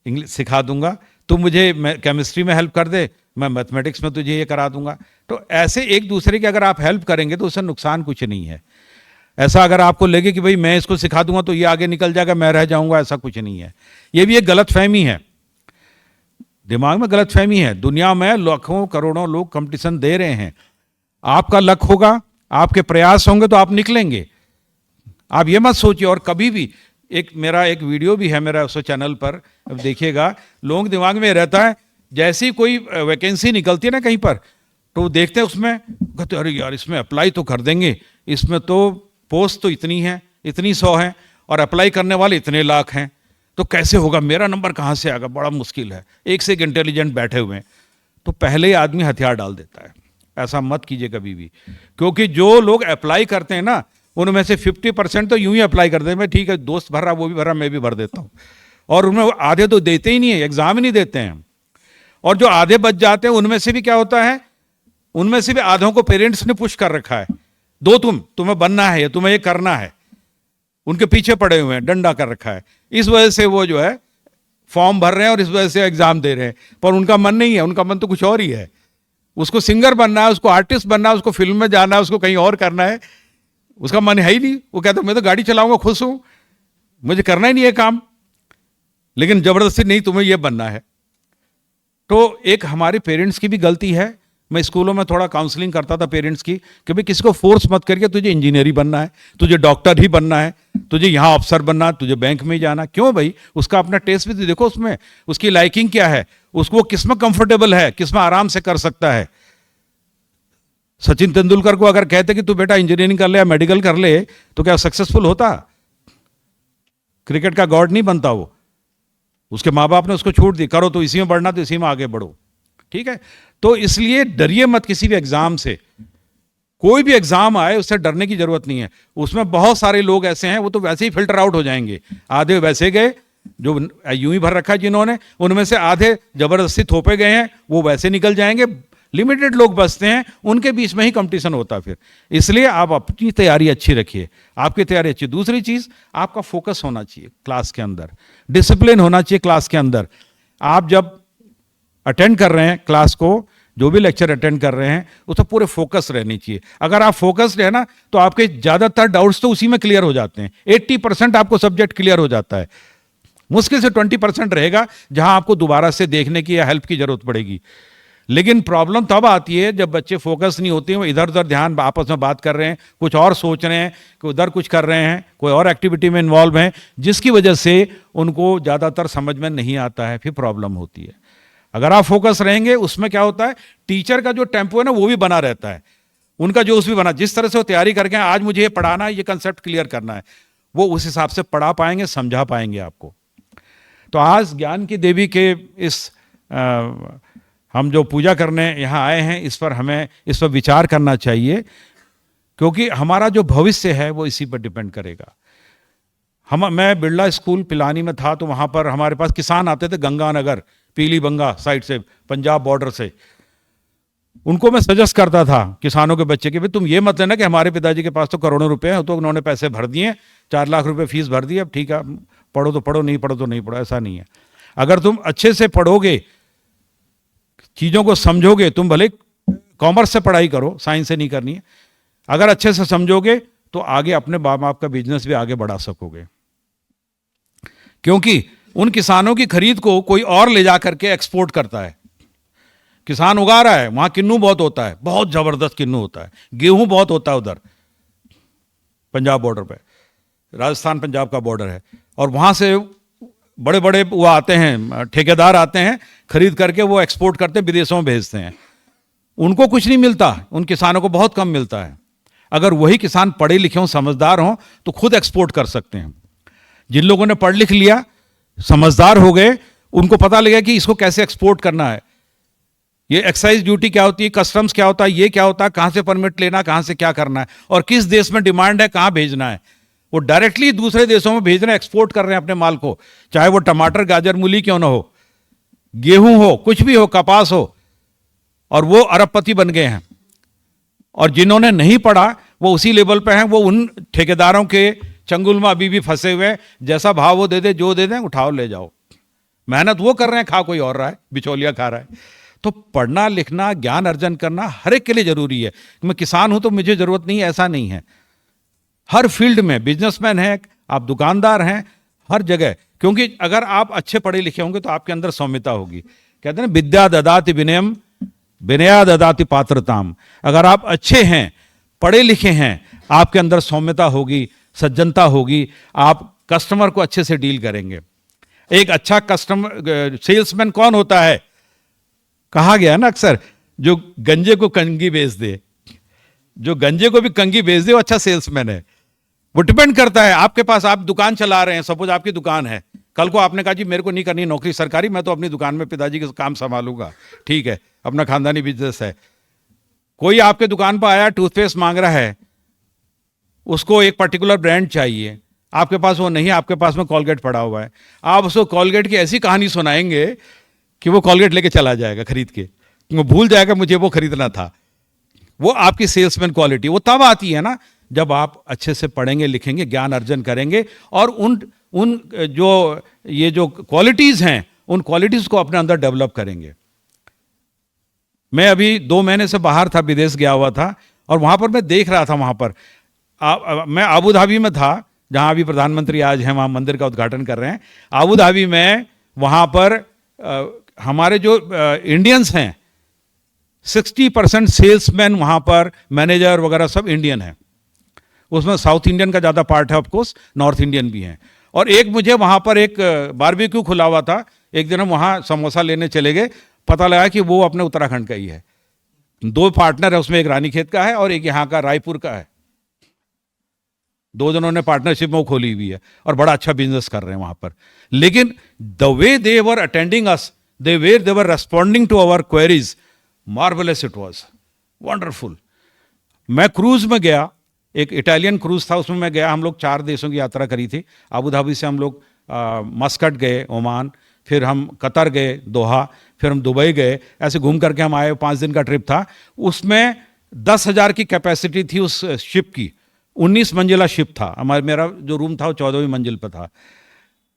Speaker 3: इंग्लिश सिखा दूंगा, तू मुझे केमिस्ट्री में हेल्प कर दे, मैं मैथमेटिक्स में तुझे ये करा दूंगा। तो ऐसे एक दूसरे की अगर आप हेल्प करेंगे तो उससे नुकसान कुछ नहीं है। ऐसा अगर आपको लगे कि भाई मैं इसको सिखा दूंगा तो ये आगे निकल जाएगा, मैं रह जाऊंगा, ऐसा कुछ नहीं है। ये भी एक गलतफहमी है, दिमाग में गलतफहमी है। दुनिया में लाखों करोड़ों लोग कंपटीशन दे रहे हैं। आपका लक होगा, आपके प्रयास होंगे तो आप निकलेंगे। आप ये मत सोचिए। और कभी भी मेरा एक वीडियो भी है मेरा उस चैनल पर, अब देखिएगा, लोगों के दिमाग में रहता है जैसे ही कोई वैकेंसी निकलती है ना कहीं पर, तो देखते हैं उसमें, कहते अरे यार इसमें अप्लाई तो कर देंगे, इसमें तो पोस्ट तो इतनी है, इतनी 100 है, और अप्लाई करने वाले इतने लाख हैं, तो कैसे होगा, मेरा नंबर कहाँ से आएगा, बड़ा मुश्किल है। एक से एक इंटेलिजेंट बैठे हुए हैं, तो पहले ही आदमी हथियार डाल देता है। ऐसा मत कीजिए कभी भी, क्योंकि जो लोग अप्लाई करते हैं ना, उनमें से 50% तो यूं ही अप्लाई करते हैं, मैं ठीक है दोस्त भर रहा, वो भी भर रहा, मैं भी भर देता हूँ, और उनमें आधे तो देते ही नहीं है, एग्जाम ही नहीं देते हैं। और जो आधे बच जाते हैं उनमें से भी क्या होता है, उनमें से भी आधों को पेरेंट्स ने पुश कर रखा है, दो तुम्हें बनना है, तुम्हें ये करना है, उनके पीछे पड़े हुए हैं, डंडा कर रखा है। इस वजह से वो जो है फॉर्म भर रहे हैं और इस वजह से एग्जाम दे रहे हैं, पर उनका मन नहीं है, उनका मन तो कुछ और ही है। उसको सिंगर बनना है, उसको आर्टिस्ट बनना है, उसको फिल्म में जाना है, उसको कहीं और करना है, उसका मन है ही नहीं। वो कहता मैं तो गाड़ी चलाऊंगा, खुश हूं, मुझे करना ही नहीं है काम, लेकिन जबरदस्ती नहीं तुम्हें यह बनना है। तो एक हमारे पेरेंट्स की भी गलती है। मैं स्कूलों में थोड़ा काउंसलिंग करता था पेरेंट्स की कि भाई किसी को फोर्स मत करके तुझे इंजीनियर ही बनना है, तुझे डॉक्टर ही बनना है, तुझे यहाँ अफसर बनना है, तुझे बैंक में ही जाना। क्यों भाई, उसका अपना टेस्ट भी तो देखो, उसमें उसकी लाइकिंग क्या है, उसको किस में कंफर्टेबल है, किस में आराम से कर सकता है। सचिन तेंदुलकर को अगर कहते कि तू बेटा इंजीनियरिंग कर ले या मेडिकल कर ले, तो क्या सक्सेसफुल होता? क्रिकेट का गॉड नहीं बनता वो। उसके माँ बाप ने उसको छूट दी, करो तो इसी में बढ़ना तो इसी में आगे बढ़ो, ठीक है। तो इसलिए डरिए मत किसी भी एग्जाम से। कोई भी एग्जाम आए उससे डरने की जरूरत नहीं है। उसमें बहुत सारे लोग ऐसे हैं, वो तो वैसे ही फिल्टर आउट हो जाएंगे। आधे वैसे गए जो यूं ही भर रखा है जिन्होंने, उनमें से आधे जबरदस्ती थोपे गए हैं, वो वैसे निकल जाएंगे। लिमिटेड लोग बचते हैं, उनके बीच में ही कंपटीशन होता है फिर। इसलिए आप अपनी तैयारी अच्छी रखिए, आपकी तैयारी अच्छी। दूसरी चीज, आपका फोकस होना चाहिए क्लास के अंदर, डिसिप्लिन होना चाहिए क्लास के अंदर। आप जब अटेंड कर रहे हैं क्लास को, जो भी लेक्चर अटेंड कर रहे हैं, उसमें पूरे फोकस रहनी चाहिए। अगर आप फोकस्ड है ना, तो आपके ज्यादातर डाउट्स तो उसी में क्लियर हो जाते हैं। 80% आपको सब्जेक्ट क्लियर हो जाता है। मुश्किल से 20% रहेगा जहां आपको दोबारा से देखने की या हेल्प की जरूरत पड़ेगी। लेकिन प्रॉब्लम तब आती है जब बच्चे फोकस नहीं होते हैं, वो इधर उधर ध्यान आपस में बात कर रहे हैं, कुछ और सोच रहे हैं, कोई उधर कुछ कर रहे हैं, कोई और एक्टिविटी में इन्वॉल्व हैं, जिसकी वजह से उनको ज़्यादातर समझ में नहीं आता है, फिर प्रॉब्लम होती है। अगर आप फोकस रहेंगे, उसमें क्या होता है, टीचर का जो टेम्पो है ना वो भी बना रहता है, उनका जोश भी बना, जिस तरह से वो तैयारी करके आज मुझे ये पढ़ाना है, ये कंसेप्ट क्लियर करना है, वो उस हिसाब से पढ़ा पाएंगे, समझा पाएंगे आपको। तो आज ज्ञान की देवी के इस हम जो पूजा करने यहाँ आए हैं, इस पर विचार करना चाहिए, क्योंकि हमारा जो भविष्य है वो इसी पर डिपेंड करेगा। मैं बिरला स्कूल पिलानी में था, तो वहाँ पर हमारे पास किसान आते थे गंगानगर, पीलीबंगा साइड से, पंजाब बॉर्डर से। उनको मैं सजेस्ट करता था किसानों के बच्चे के, भाई तुम ये मत लेना कि हमारे पिताजी के पास तो करोड़ों रुपए हैं, तो उन्होंने पैसे भर दिए, 4 लाख रुपए फीस भर दी, अब ठीक है पढ़ो तो पढ़ो, नहीं पढ़ो तो नहीं पढ़ो। ऐसा नहीं है। अगर तुम अच्छे से पढ़ोगे, चीज़ों को समझोगे, तुम भले कॉमर्स से पढ़ाई करो, साइंस से नहीं करनी है, अगर अच्छे से समझोगे तो आगे अपने बाप बाप का बिजनेस भी आगे बढ़ा सकोगे। क्योंकि उन किसानों की खरीद को कोई और ले जा करके एक्सपोर्ट करता है। किसान उगा रहा है, वहां किन्नू बहुत होता है, बहुत जबरदस्त किन्नू होता है, गेहूं बहुत होता है उधर पंजाब बॉर्डर पे, राजस्थान पंजाब का बॉर्डर है, और वहां से बड़े बड़े वो आते हैं, ठेकेदार आते हैं, खरीद करके वो एक्सपोर्ट करते हैं, विदेशों में भेजते हैं। उनको कुछ नहीं मिलता, उन किसानों को बहुत कम मिलता है। अगर वही किसान पढ़े लिखे हों, समझदार हों, तो खुद एक्सपोर्ट कर सकते हैं। जिन लोगों ने पढ़ लिख लिया, समझदार हो गए, उनको पता लगा कि इसको कैसे एक्सपोर्ट करना है, ये एक्साइज ड्यूटी क्या होती है, कस्टम्स क्या होता है, ये क्या होता है, कहाँ से परमिट लेना, कहाँ से क्या करना है, और किस देश में डिमांड है, कहाँ भेजना है। वो डायरेक्टली दूसरे देशों में भेज रहे हैं, एक्सपोर्ट कर रहे हैं अपने माल को, चाहे वो टमाटर, गाजर, मूली क्यों ना हो, गेहूं हो, कुछ भी हो, कपास हो, और वो अरबपति बन गए हैं। और जिन्होंने नहीं पढ़ा वो उसी लेवल पे हैं, वो उन ठेकेदारों के चंगुल में अभी भी फंसे हुए हैं, जैसा भाव वो दे दे, जो दे दें उठाओ ले जाओ। मेहनत वो कर रहे हैं, खा कोई और रहा है, बिचौलिया खा रहा है। तो पढ़ना लिखना, ज्ञान अर्जन करना हर एक के लिए जरूरी है। मैं किसान हूं तो मुझे जरूरत नहीं है, ऐसा नहीं है। हर फील्ड में, बिजनेसमैन है, आप दुकानदार हैं, हर जगह, क्योंकि अगर आप अच्छे पढ़े लिखे होंगे तो आपके अंदर सौम्यता होगी। कहते हैं ना, विद्या ददाति विनयम विनया ददाति पात्रताम। अगर आप अच्छे हैं, पढ़े लिखे हैं, आपके अंदर सौम्यता होगी, सज्जनता होगी, आप कस्टमर को अच्छे से डील करेंगे। एक अच्छा कस्टमर सेल्समैन कौन होता है? कहा गया ना अक्सर, जो गंजे को कंगी बेच दे, जो गंजे को भी कंगी बेच दे, वो अच्छा सेल्समैन है। वो डिपेंड करता है आपके पास, आप दुकान चला रहे हैं, सपोज आपकी दुकान है, कल को आपने कहा जी मेरे को नहीं करनी नौकरी सरकारी, मैं तो अपनी दुकान में पिताजी के काम संभालूंगा, ठीक है, अपना खानदानी बिजनेस है। कोई आपके दुकान पर आया, टूथपेस्ट मांग रहा है, उसको एक पर्टिकुलर ब्रांड चाहिए, आपके पास वो नहीं है, आपके पास में कॉलगेट पड़ा हुआ है, आप उसको कॉलगेट की ऐसी कहानी सुनाएंगे कि वो कॉलगेट लेके चला जाएगा खरीद के, वो भूल जाएगा मुझे वो खरीदना था। वो आपकी सेल्समैन क्वालिटी वो तब आती है ना जब आप अच्छे से पढ़ेंगे लिखेंगे, ज्ञान अर्जन करेंगे, और उन जो क्वालिटीज हैं, उन क्वालिटीज को अपने अंदर डेवलप करेंगे। मैं अभी 2 महीने से बाहर था, विदेश गया हुआ था, और वहां पर मैं देख रहा था, वहां पर मैं आबू धाबी में था, जहां अभी प्रधानमंत्री आज हैं, वहां मंदिर का उद्घाटन कर रहे हैं। आबू धाबी में वहां पर हमारे जो इंडियंस हैं, 60% सेल्समैन वहां पर, मैनेजर वगैरह सब इंडियन हैं। उसमें साउथ इंडियन का ज़्यादा पार्ट है, ऑफकोर्स नॉर्थ इंडियन भी हैं। और एक मुझे वहां पर एक बारबेक्यू खुला हुआ था, एक दिन हम वहां समोसा लेने चले गए, पता लगा कि वो अपने उत्तराखंड का ही है। 2 पार्टनर है उसमें, एक रानीखेत का है और एक यहाँ का रायपुर का है। 2 जनों ने पार्टनरशिप में वो खोली हुई है और बड़ा अच्छा बिजनेस कर रहे हैं वहां पर। लेकिन the way they were attending us, they were responding to our queries, marvellous, it was wonderful. मैं क्रूज में गया, एक इटालियन क्रूज था, उसमें मैं गया, हम लोग 4 देशों की यात्रा करी थी। अबू धाबी से हम लोग मस्कट गए, ओमान, फिर हम कतर गए, दोहा, फिर हम दुबई गए, ऐसे घूम करके हम आए। 5 दिन का ट्रिप था। उसमें 10,000 की कैपेसिटी थी उस शिप की, 19 मंजिला शिप था। मेरा जो रूम था वो 14वीं मंजिल पर था।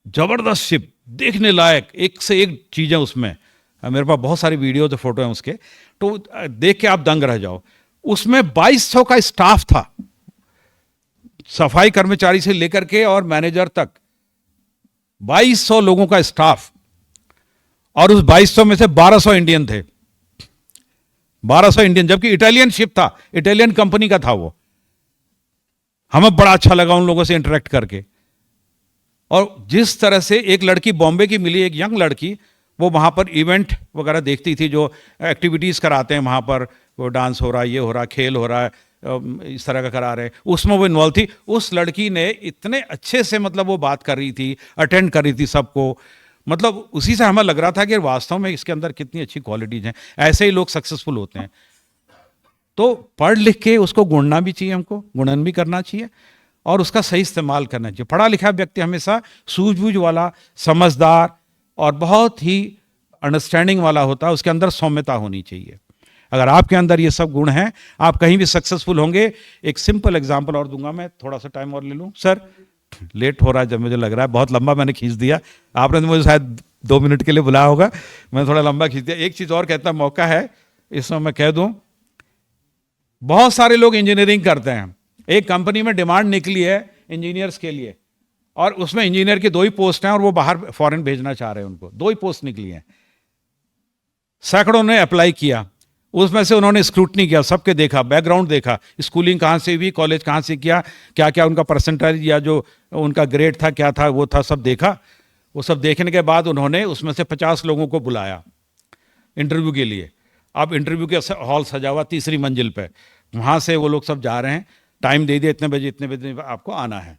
Speaker 3: जबरदस्त शिप, देखने लायक, एक से एक चीज़ें उसमें। मेरे पास बहुत सारी वीडियो तो फोटो हैं उसके, तो देख के आप दंग रह जाओ। उसमें 2200 का स्टाफ था, सफाई कर्मचारी से लेकर के और मैनेजर तक। 2200 लोगों का स्टाफ, और उस 2200 में से 1200 इंडियन थे, 1200 इंडियन, जबकि इटालियन शिप था, इटालियन कंपनी का था वो। हमें बड़ा अच्छा लगा उन लोगों से इंटरेक्ट करके। और जिस तरह से एक लड़की बॉम्बे की मिली, एक यंग लड़की, वो वहाँ पर इवेंट वगैरह देखती थी, जो एक्टिविटीज़ कराते हैं वहाँ पर, वो डांस हो रहा है, ये हो रहा है, खेल हो रहा है, इस तरह का करा रहे हैं, उसमें वो इन्वॉल्व थी। उस लड़की ने इतने अच्छे से मतलब वो बात कर रही थी, अटेंड कर रही थी सबको, मतलब उसी से हमें लग रहा था कि वास्तव में इसके अंदर कितनी अच्छी क्वालिटीज़ हैं। ऐसे ही लोग सक्सेसफुल होते हैं। तो पढ़ लिख के उसको गुणना भी चाहिए, हमको गुणन भी करना चाहिए और उसका सही इस्तेमाल करना चाहिए। पढ़ा लिखा व्यक्ति हमेशा सूझबूझ वाला, समझदार और बहुत ही अंडरस्टैंडिंग वाला होता है, उसके अंदर सौम्यता होनी चाहिए। अगर आपके अंदर ये सब गुण हैं, आप कहीं भी सक्सेसफुल होंगे। एक सिंपल एग्जांपल और दूंगा मैं, थोड़ा सा टाइम और ले लूं। सर लेट हो रहा है, जब मुझे लग रहा है बहुत लंबा मैंने खींच दिया, आपने तो मुझे शायद 2 मिनट के लिए बुलाया होगा, मैंने थोड़ा लंबा खींच दिया। एक चीज़ और कहता, मौका है इसमें मैं कह दूं, बहुत सारे लोग इंजीनियरिंग करते हैं, एक कंपनी में डिमांड निकली है इंजीनियर्स के लिए, और उसमें इंजीनियर की 2 ही पोस्ट हैं और वो बाहर फॉरेन भेजना चाह रहे हैं उनको, 2 ही पोस्ट निकली हैं। सैकड़ों ने अप्लाई किया, उसमें से उन्होंने स्क्रूटनी किया, सबके देखा, बैकग्राउंड देखा, स्कूलिंग कहाँ से हुई, कॉलेज कहाँ से किया, क्या क्या उनका परसेंटेज या जो उनका ग्रेड था, क्या था, वो था, सब देखा। वो सब देखने के बाद उन्होंने उसमें से 50 लोगों को बुलाया इंटरव्यू के लिए। अब इंटरव्यू के हॉल सजा हुआ 3री मंजिल पे, वहाँ से वो लोग सब जा रहे हैं, टाइम दे दिया, इतने बजे आपको आना है।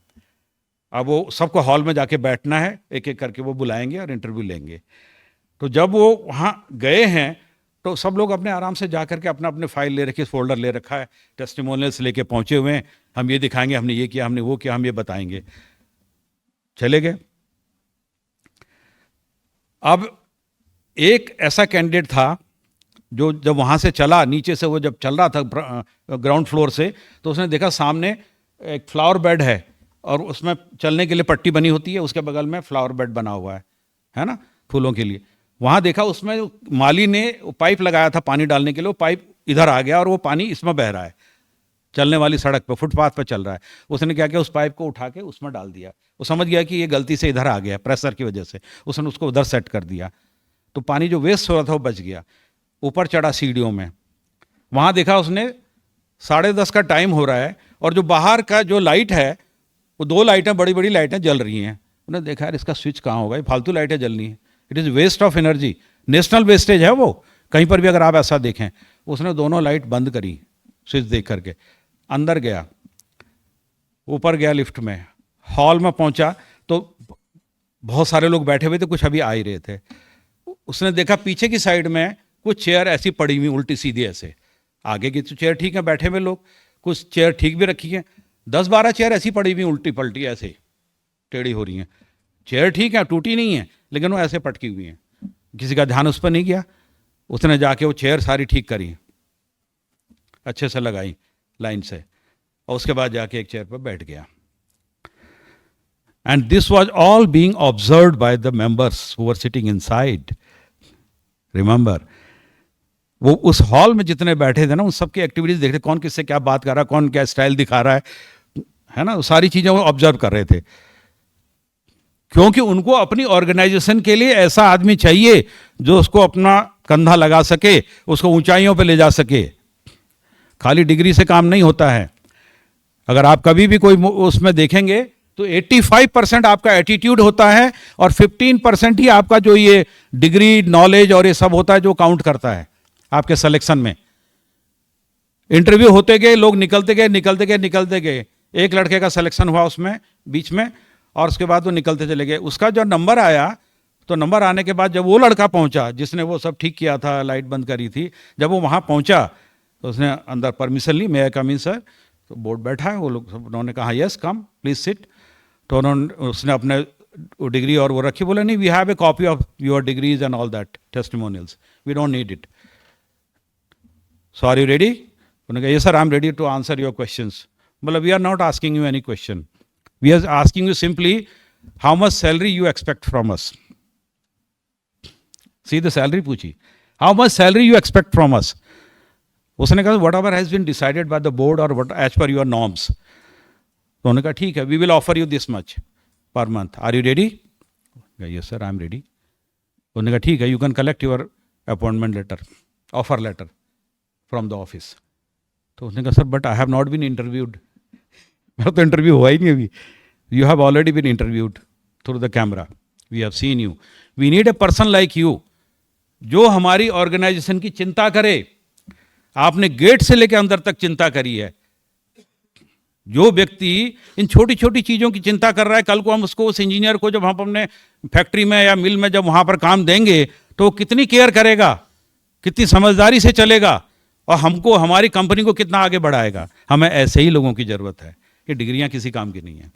Speaker 3: अब वो सबको हॉल में जाके बैठना है, एक एक करके वो बुलाएंगे और इंटरव्यू लेंगे। तो जब वो वहाँ गए हैं तो सब लोग अपने आराम से जा करके अपना अपने फाइल ले रखी, फोल्डर ले रखा है, टेस्टिमोनियल्स लेके पहुँचे हुए हैं, हम ये दिखाएंगे, हमने ये किया, हमने वो किया, हम ये बताएंगे। चले गए। अब एक ऐसा कैंडिडेट था जो जब वहाँ से चला, नीचे से वो जब चल रहा था ग्राउंड फ्लोर से, तो उसने देखा सामने एक फ्लावर बेड है और उसमें चलने के लिए पट्टी बनी होती है, उसके बगल में फ्लावर बेड बना हुआ है ना, फूलों के लिए। वहाँ देखा उसमें माली ने पाइप लगाया था पानी डालने के लिए, वो पाइप इधर आ गया और वो पानी इसमें बह रहा है, चलने वाली सड़क पे, फुटपाथ पे चल रहा है। उसने क्या किया, उस पाइप को उठा के उसमें डाल दिया। वो समझ गया कि ये गलती से इधर आ गया, प्रेशर की वजह से, उसने उसको उधर सेट कर दिया, तो पानी जो वेस्ट हो रहा था वो बच गया। ऊपर चढ़ा सीढ़ियों में, वहाँ देखा उसने 10:30 का टाइम हो रहा है और जो बाहर का जो लाइट है वो 2 लाइटें, बड़ी बड़ी लाइटें जल रही हैं। उन्होंने देखा यार इसका स्विच कहाँ होगा, ये फालतू लाइटें जलनी है, it is waste of energy, national wastage है वो, कहीं पर भी अगर आप ऐसा देखें। उसने दोनों लाइट बंद करी स्विच देख करके, अंदर गया, ऊपर गया लिफ्ट में, हॉल में पहुंचा तो बहुत सारे लोग बैठे हुए थे, कुछ अभी आ ही रहे थे। उसने देखा पीछे की साइड में कुछ चेयर ऐसी पड़ी हुई उल्टी सीधी ऐसे, आगे की तो चेयर ठीक है, बैठे हुए लोग, कुछ चेयर ठीक भी रखी है, 10-12 चेयर ऐसी पड़ी हुई उल्टी पलटी ऐसे टेढ़ी हो रही हैं। चेयर ठीक है, टूटी नहीं है, लेकिन वो ऐसे पटकी हुई हैं। किसी का ध्यान उस पर नहीं गया। उसने जाके वो चेयर सारी ठीक करी, अच्छे से लगाई लाइन से, और उसके बाद जाके एक चेयर पर बैठ गया। And this was all being observed by the members who were sitting inside. Remember, वो उस हॉल में जितने बैठे थे ना, उन सबकी एक्टिविटीज देख रहे, कौन किससे क्या बात कर रहा है, कौन क्या स्टाइल दिखा रहा है ना, सारी चीजें वो ऑब्जर्व कर रहे थे। क्योंकि उनको अपनी ऑर्गेनाइजेशन के लिए ऐसा आदमी चाहिए जो उसको अपना कंधा लगा सके, उसको ऊंचाइयों पे ले जा सके। खाली डिग्री से काम नहीं होता है। अगर आप कभी भी कोई उसमें देखेंगे तो 85% आपका एटीट्यूड होता है और 15% ही आपका जो ये डिग्री, नॉलेज और ये सब होता है जो काउंट करता है आपके सिलेक्शन में। इंटरव्यू होते गए, लोग निकलते गए। एक लड़के का सिलेक्शन हुआ उसमें बीच में, और उसके बाद वो निकलते चले गए। उसका जो नंबर आया, तो नंबर आने के बाद जब वो लड़का पहुंचा जिसने वो सब ठीक किया था, लाइट बंद करी थी, जब वो वहाँ पहुंचा तो उसने अंदर परमिशन ली, मे आई कम इन सर। तो बोर्ड बैठा है, वो लोग सब, उन्होंने कहा यस कम प्लीज सिट। तो उसने अपने डिग्री और वो रखी, बोले नहीं we have a copy of your degrees and all that testimonials, we don't need it. So are you ready? उन्होंने कहा yes sir, I am ready to answer your questions. बोला we are not asking you any question, we are asking you simply how much salary you expect from us. See the salary पूछी, how much salary you expect from us. उसने कहा whatever has been decided by the board or what as per your norms. तो उन्होंने कहा ठीक है, we will offer you this much per month. Are you ready? Yes sir, I am ready. उन्होंने कहा ठीक है, you can collect your appointment letter, offer letter from the office. तो उसने कहा sir but I have not been interviewed, मेरा तो इंटरव्यू हुआ ही नहीं अभी। You have already been interviewed through the camera, we have seen you, we need a person like you जो हमारी ऑर्गेनाइजेशन की चिंता करे। आपने गेट से लेकर अंदर तक चिंता करी है। जो व्यक्ति इन छोटी छोटी चीज़ों की चिंता कर रहा है, कल को हम उसको, उस इंजीनियर को जब हम अपने फैक्ट्री में या मिल में जब वहाँ पर काम देंगे तो कितनी केयर करेगा, कितनी समझदारी से चलेगा और हमको, हमारी कंपनी को कितना आगे बढ़ाएगा। हमें ऐसे ही लोगों की ज़रूरत है। ये डिग्रियां किसी काम की नहीं है।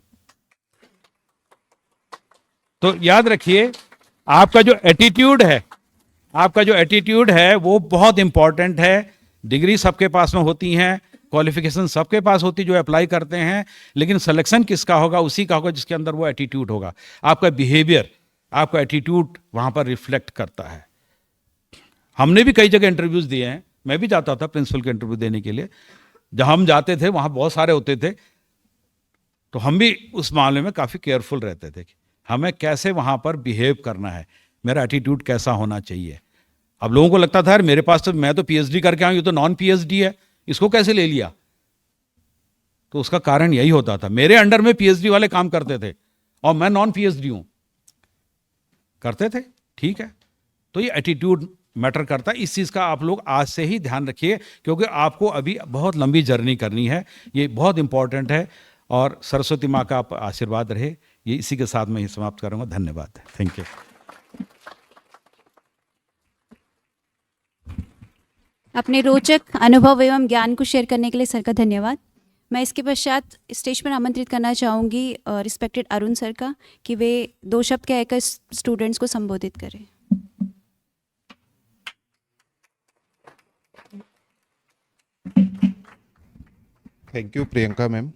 Speaker 3: तो याद रखिए, आपका जो एटीट्यूड है, आपका जो एटीट्यूड है वो बहुत इंपॉर्टेंट है। डिग्री सबके पास में होती हैं, क्वालिफिकेशन सबके पास होती जो अप्लाई करते हैं, लेकिन सिलेक्शन किसका होगा, उसी का होगा जिसके अंदर वो एटीट्यूड होगा। आपका बिहेवियर, आपका एटीट्यूड वहाँ पर रिफ्लेक्ट करता है। हमने भी कई जगह इंटरव्यूज़ दिए हैं, मैं भी जाता था प्रिंसिपल के इंटरव्यू देने के लिए। जहाँ हम जाते थे वहाँ बहुत सारे होते थे, तो हम भी उस मामले में काफ़ी केयरफुल रहते थे कि हमें कैसे वहाँ पर बिहेव करना है, मेरा एटीट्यूड कैसा होना चाहिए। अब लोगों को लगता था यार मेरे पास तो, मैं तो पीएचडी करके आऊँ, ये तो नॉन पीएचडी है, इसको कैसे ले लिया। तो उसका कारण यही होता था, मेरे अंडर में पीएचडी वाले काम करते थे और मैं नॉन पीएचडी हूँ, करते थे, ठीक है। तो ये एटीट्यूड मैटर करता है। इस चीज़ का आप लोग आज से ही ध्यान रखिए, क्योंकि आपको अभी बहुत लंबी जर्नी करनी है, ये बहुत इंपॉर्टेंट है। और सरस्वती माँ का आप आशीर्वाद रहे। ये इसी के साथ मैं ही समाप्त करूँगा। धन्यवाद, थैंक यू।
Speaker 1: अपने रोचक अनुभव एवं ज्ञान को शेयर करने के लिए सर का धन्यवाद। मैं इसके पश्चात स्टेज पर आमंत्रित करना चाहूँगी रिस्पेक्टेड अरुण सर का, कि वे 2 शब्द कहकर स्टूडेंट्स को संबोधित करें।
Speaker 4: Thank you, Priyanka ma'am.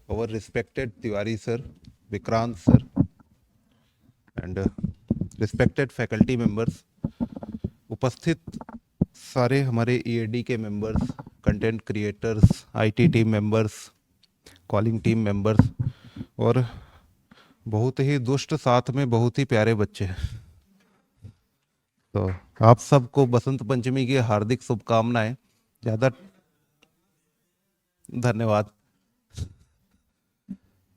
Speaker 4: Our respected Tiwari sir, Vikrant sir, and respected faculty members, उपस्थित सारे हमारे EAD के members, content creators, IT team members, calling team members और बहुत ही दुष्ट साथ में बहुत ही प्यारे बच्चे। तो आप सबको बसंत पंचमी की हार्दिक शुभकामनाएं। ज़्यादा धन्यवाद।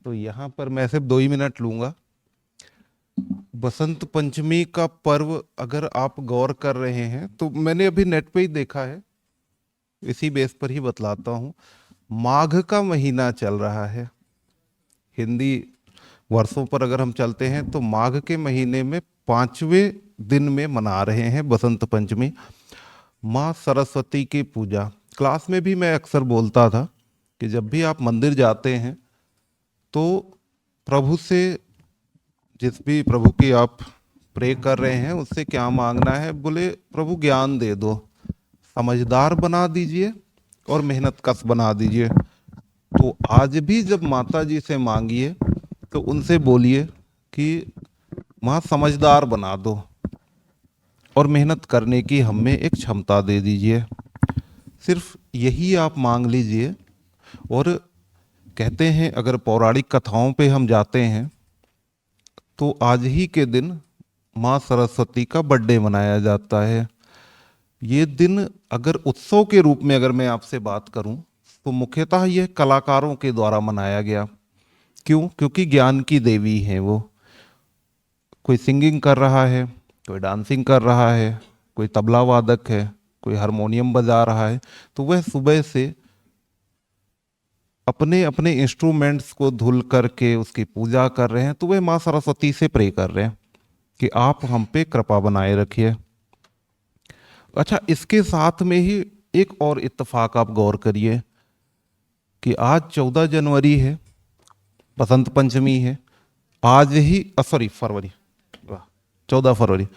Speaker 4: तो यहाँ पर मैं सिर्फ 2 ही मिनट लूँगा। बसंत पंचमी का पर्व अगर आप गौर कर रहे हैं तो मैंने अभी नेट पे ही देखा है, इसी बेस पर ही बतलाता हूँ। माघ का महीना चल रहा है। हिंदी वर्षों पर अगर हम चलते हैं तो माघ के महीने में 5वें दिन में मना रहे हैं बसंत पंचमी, माँ सरस्वती की पूजा। क्लास में भी मैं अक्सर बोलता था कि जब भी आप मंदिर जाते हैं तो प्रभु से, जिस भी प्रभु की आप प्रे कर रहे हैं उससे क्या मांगना है, बोले प्रभु ज्ञान दे दो, समझदार बना दीजिए और मेहनत कश बना दीजिए। तो आज भी जब माता जी से मांगिए तो उनसे बोलिए कि माँ समझदार बना दो और मेहनत करने की हमें एक क्षमता दे दीजिए। सिर्फ यही आप मांग लीजिए। और कहते हैं अगर पौराणिक कथाओं पे हम जाते हैं तो आज ही के दिन माँ सरस्वती का बर्थडे मनाया जाता है। ये दिन अगर उत्सव के रूप में अगर मैं आपसे बात करूं तो मुख्यतः यह कलाकारों के द्वारा मनाया गया। क्यों? क्योंकि ज्ञान की देवी हैं वो। कोई सिंगिंग कर रहा है, कोई डांसिंग कर रहा है, कोई तबला वादक है, कोई हारमोनियम बजा रहा है, तो वह सुबह से अपने अपने इंस्ट्रूमेंट्स को धुल करके उसकी पूजा कर रहे हैं। तो वह माँ सरस्वती से प्रे कर रहे हैं कि आप हम पे कृपा बनाए रखिए। अच्छा, इसके साथ में ही एक और इत्तेफाक आप गौर करिए कि आज 14 जनवरी है, बसंत पंचमी है। आज ही फरवरी, 14 फरवरी,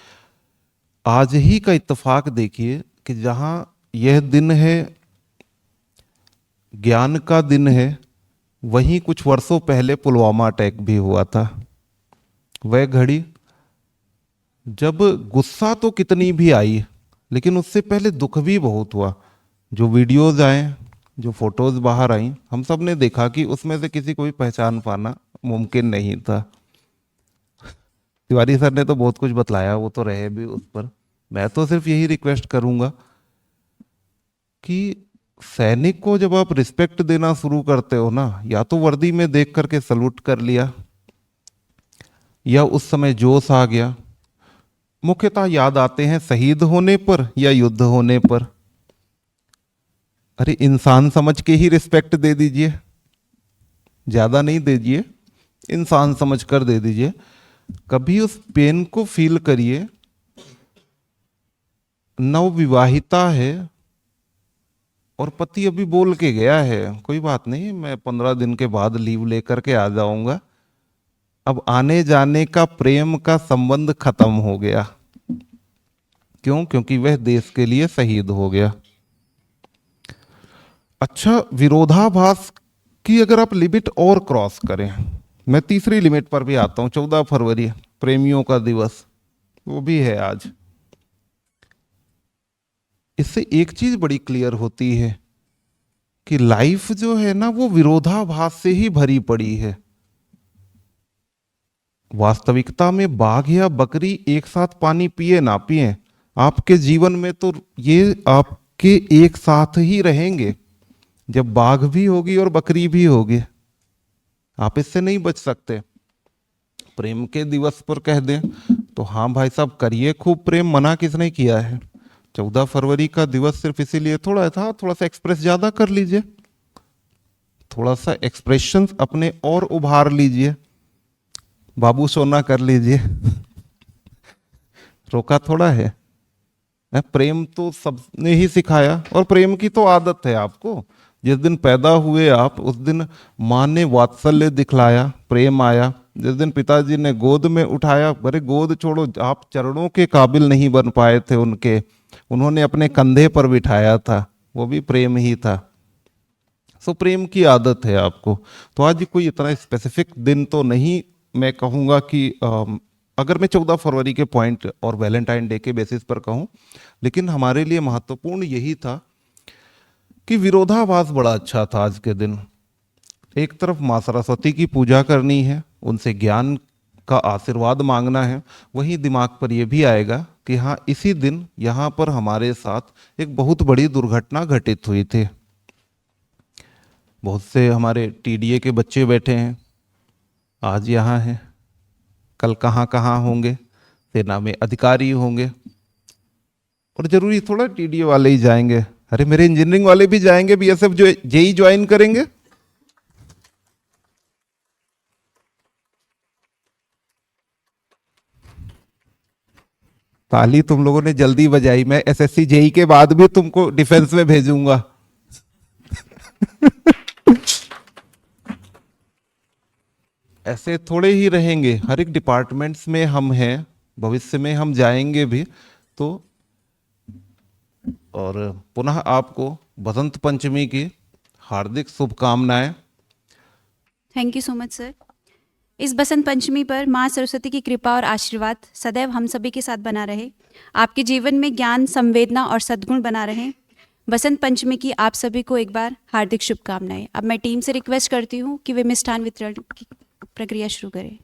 Speaker 4: आज ही का इत्तेफाक देखिए कि जहाँ यह दिन है, ज्ञान का दिन है, वहीं कुछ वर्षों पहले पुलवामा अटैक भी हुआ था। वह घड़ी जब गुस्सा तो कितनी भी आई, लेकिन उससे पहले दुख भी बहुत हुआ। जो वीडियोज आए, जो फोटोज बाहर आई, हम सब ने देखा कि उसमें से किसी को भी पहचान पाना मुमकिन नहीं था। तिवारी सर ने तो बहुत कुछ बतलाया, वो तो रहे भी उस पर। मैं तो सिर्फ यही रिक्वेस्ट करूंगा कि सैनिक को जब आप रिस्पेक्ट देना शुरू करते हो ना, या तो वर्दी में देख करके सलूट कर लिया, या उस समय जोश आ गया। मुख्यतः याद आते हैं शहीद होने पर या युद्ध होने पर। अरे इंसान समझ के ही रिस्पेक्ट दे दीजिए, ज्यादा नहीं दीजिए, इंसान समझ कर दे दीजिए। कभी उस पेन को फील करिए। नवविवाहिता है और पति अभी बोल के गया है, कोई बात नहीं, मैं 15 दिन के बाद लीव लेकर के आ जाऊंगा। अब आने जाने का प्रेम का संबंध खत्म हो गया। क्यों? क्योंकि वह देश के लिए शहीद हो गया। अच्छा, विरोधाभास की अगर आप लिमिट और क्रॉस करें, मैं तीसरी लिमिट पर भी आता हूं। 14 फरवरी प्रेमियों का दिवस, वो भी है आज। इससे एक चीज बड़ी क्लियर होती है कि लाइफ जो है ना, वो विरोधाभास से ही भरी पड़ी है। वास्तविकता में बाघ या बकरी एक साथ पानी पिए ना पिए, आपके जीवन में तो ये आपके एक साथ ही रहेंगे। जब बाघ भी होगी और बकरी भी होगी, आप इससे नहीं बच सकते। प्रेम के दिवस पर कह दें तो हाँ भाई साहब करिए खूब प्रेम, मना किसने किया है। 14 फरवरी का दिवस सिर्फ इसीलिए थोड़ा था, थोड़ा सा एक्सप्रेस ज्यादा कर लीजिए, थोड़ा सा एक्सप्रेशन अपने और उभार लीजिए, बाबू सोना कर लीजिए। रोका थोड़ा है। प्रेम तो सबने ही सिखाया, और प्रेम की तो आदत है आपको। जिस दिन पैदा हुए आप, उस दिन माँ ने वात्सल्य दिखलाया, प्रेम आया। जिस दिन पिताजी ने गोद में उठाया, अरे गोद छोड़ो, आप चरणों के काबिल नहीं बन पाए थे उनके, उन्होंने अपने कंधे पर बिठाया था, वो भी प्रेम ही था। सो प्रेम की आदत है आपको। तो आज कोई इतना स्पेसिफिक दिन तो नहीं मैं कहूँगा कि अगर मैं 14 फरवरी के पॉइंट और वैलेंटाइन डे के बेसिस पर कहूँ, लेकिन हमारे लिए महत्वपूर्ण यही था कि विरोधाभास बड़ा अच्छा था आज के दिन। एक तरफ माँ सरस्वती की पूजा करनी है, उनसे ज्ञान का आशीर्वाद मांगना है, वहीं दिमाग पर यह भी आएगा कि हाँ इसी दिन यहाँ पर हमारे साथ एक बहुत बड़ी दुर्घटना घटित हुई थी। बहुत से हमारे टीडीए के बच्चे बैठे हैं, आज यहाँ हैं, कल कहाँ कहाँ होंगे, सेना में अधिकारी होंगे। और जरूरी थोड़ा टीडीए वाले ही जाएंगे, अरे मेरे इंजीनियरिंग वाले भी जाएंगे, बीएसएफ जो जेई ज्वाइन करेंगे। ताली तुम लोगों ने जल्दी बजाई, मैं एसएससी जेई के बाद भी तुमको डिफेंस में भेजूंगा। ऐसे थोड़े ही रहेंगे, हर एक डिपार्टमेंट्स में हम हैं, भविष्य में हम जाएंगे भी। तो और पुनः आपको बसंत पंचमी की हार्दिक शुभकामनाएं।
Speaker 1: Thank you so much sir. इस बसंत पंचमी पर माँ सरस्वती की कृपा और आशीर्वाद सदैव हम सभी के साथ बना रहे। आपके जीवन में ज्ञान, संवेदना और सद्गुण बना रहे। बसंत पंचमी की आप सभी को एक बार हार्दिक शुभकामनाएं। अब मैं टीम से रिक्वेस्ट करती हूँ कि वे मिष्ठान वितरण की प्रक्रिया शुरू करें।